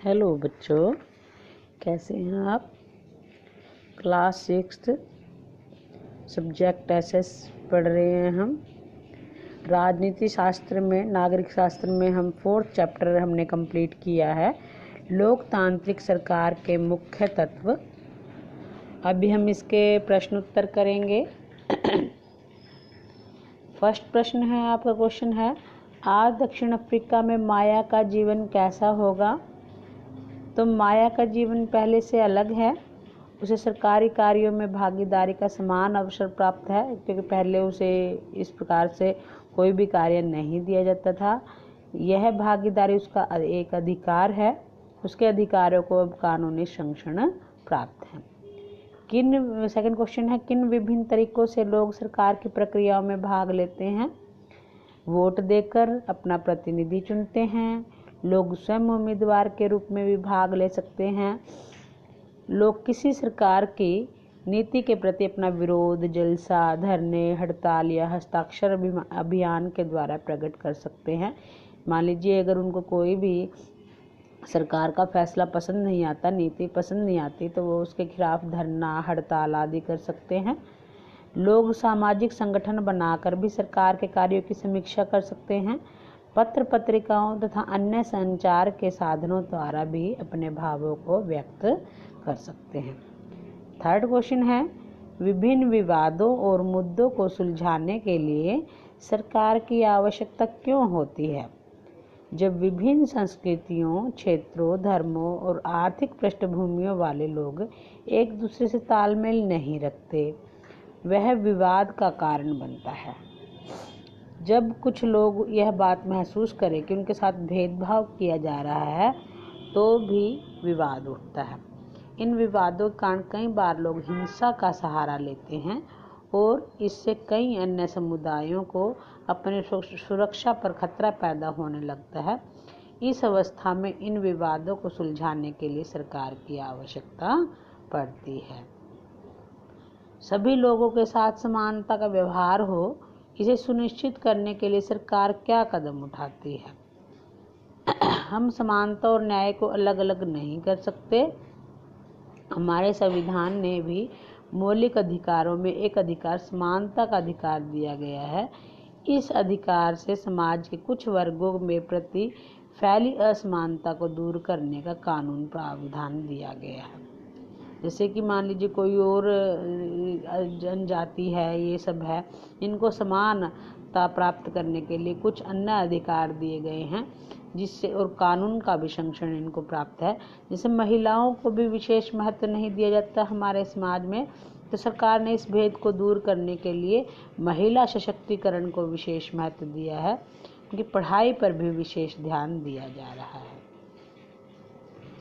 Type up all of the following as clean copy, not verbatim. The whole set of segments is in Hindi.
हेलो बच्चों, कैसे हैं आप। क्लास 6 सब्जेक्ट एसएस पढ़ रहे हैं हम। राजनीति शास्त्र में, नागरिक शास्त्र में हम 4th चैप्टर हमने कंप्लीट किया है, लोकतांत्रिक सरकार के मुख्य तत्व। अभी हम इसके प्रश्न उत्तर करेंगे। फर्स्ट प्रश्न है आपका, क्वेश्चन है, आज दक्षिण अफ्रीका में माया का जीवन कैसा होगा। तो माया का जीवन पहले से अलग है। उसे सरकारी कार्यों में भागीदारी का समान अवसर प्राप्त है, क्योंकि पहले उसे इस प्रकार से कोई भी कार्य नहीं दिया जाता था। यह भागीदारी उसका एक अधिकार है। उसके अधिकारों को अब कानूनी संरक्षण प्राप्त है। सेकंड क्वेश्चन है, किन विभिन्न तरीकों से लोग सरकार की प्रक्रियाओं में भाग लेते हैं। वोट देकर अपना प्रतिनिधि चुनते हैं। लोग स्वयं उम्मीदवार के रूप में भी भाग ले सकते हैं। लोग किसी सरकार की नीति के प्रति अपना विरोध जलसा, धरने, हड़ताल या हस्ताक्षर अभियान के द्वारा प्रकट कर सकते हैं। मान लीजिए अगर उनको कोई भी सरकार का फैसला पसंद नहीं आता, नीति पसंद नहीं आती, तो वो उसके खिलाफ धरना, हड़ताल आदि कर सकते हैं। लोग सामाजिक संगठन बनाकर भी सरकार के कार्यों की समीक्षा कर सकते हैं। पत्र पत्रिकाओं तथा अन्य संचार के साधनों द्वारा भी अपने भावों को व्यक्त कर सकते हैं। थर्ड क्वेश्चन है, विभिन्न विवादों और मुद्दों को सुलझाने के लिए सरकार की आवश्यकता क्यों होती है। जब विभिन्न संस्कृतियों, क्षेत्रों, धर्मों और आर्थिक पृष्ठभूमियों वाले लोग एक दूसरे से तालमेल नहीं रखते, वह विवाद का कारण बनता है। जब कुछ लोग यह बात महसूस करें कि उनके साथ भेदभाव किया जा रहा है, तो भी विवाद उठता है। इन विवादों के कारण कई बार लोग हिंसा का सहारा लेते हैं और इससे कई अन्य समुदायों को अपनी सुरक्षा पर खतरा पैदा होने लगता है। इस अवस्था में इन विवादों को सुलझाने के लिए सरकार की आवश्यकता पड़ती है। सभी लोगों के साथ समानता का व्यवहार हो, इसे सुनिश्चित करने के लिए सरकार क्या कदम उठाती है। हम समानता और न्याय को अलग अलग नहीं कर सकते। हमारे संविधान ने भी मौलिक अधिकारों में एक अधिकार समानता का अधिकार दिया गया है। इस अधिकार से समाज के कुछ वर्गों में प्रति फैली असमानता को दूर करने का कानून प्रावधान दिया गया है। जैसे कि मान लीजिए कोई और जनजाति है, ये सब है, इनको समानता प्राप्त करने के लिए कुछ अन्य अधिकार दिए गए हैं, जिससे और कानून का भी संरक्षण इनको प्राप्त है। जैसे महिलाओं को भी विशेष महत्व नहीं दिया जाता हमारे समाज में, तो सरकार ने इस भेद को दूर करने के लिए महिला सशक्तिकरण को विशेष महत्व दिया है। उनकी पढ़ाई पर भी विशेष ध्यान दिया जा रहा है।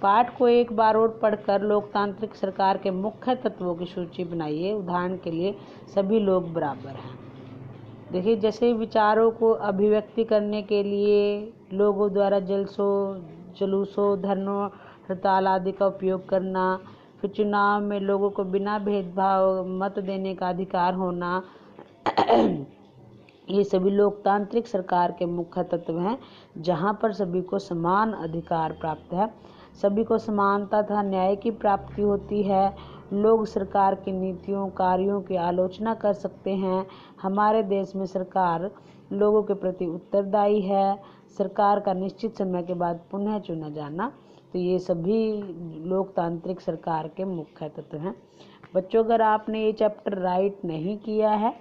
पाठ को एक बार और पढ़कर लोकतांत्रिक सरकार के मुख्य तत्वों की सूची बनाइए। उदाहरण के लिए, सभी लोग बराबर हैं। देखिए, जैसे विचारों को अभिव्यक्ति करने के लिए लोगों द्वारा जुलूसों, धरनों, हड़ताल आदि का उपयोग करना। फिर चुनाव में लोगों को बिना भेदभाव मत देने का अधिकार होना। ये सभी लोकतांत्रिक सरकार के मुख्य तत्व हैं, जहाँ पर सभी को समान अधिकार प्राप्त है, सभी को समानता तथा न्याय की प्राप्ति होती है। लोग सरकार की नीतियों, कार्यों की आलोचना कर सकते हैं। हमारे देश में सरकार लोगों के प्रति उत्तरदायी है। सरकार का निश्चित समय के बाद पुनः चुना जाना, तो ये सभी लोकतांत्रिक सरकार के मुख्य तत्व हैं। बच्चों, अगर आपने ये चैप्टर राइट नहीं किया है,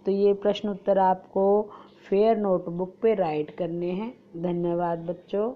तो ये प्रश्न उत्तर आपको फेयर नोटबुक पे राइट करने हैं। धन्यवाद बच्चों।